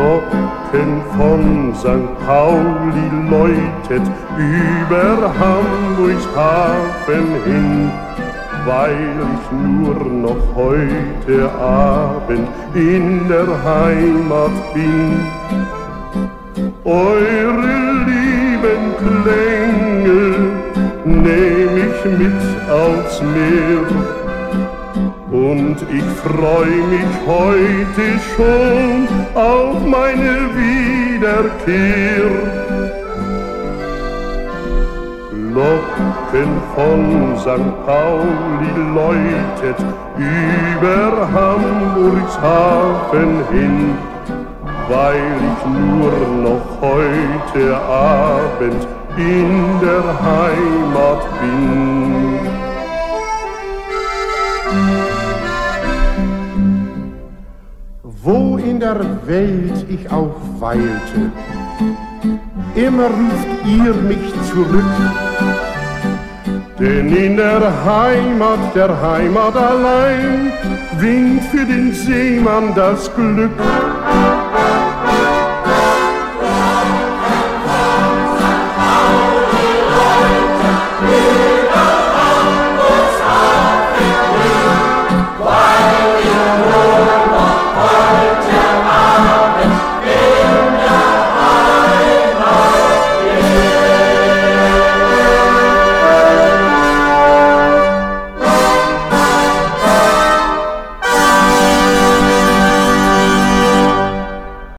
Glocken von St. Pauli läutet über Hamburgs Hafen hin, weil ich nur noch heute Abend in der Heimat bin. Eure lieben Klänge nehm ich mit aufs Meer, und ich freu mich heute schon auf meine Wiederkehr. Glocken von St. Pauli läutet über Hamburgs Hafen hin, weil ich nur noch heute Abend in der Heimat bin. Wo in der Welt ich auch weilte, immer ruft ihr mich zurück. Denn in der Heimat allein winkt für den Seemann das Glück.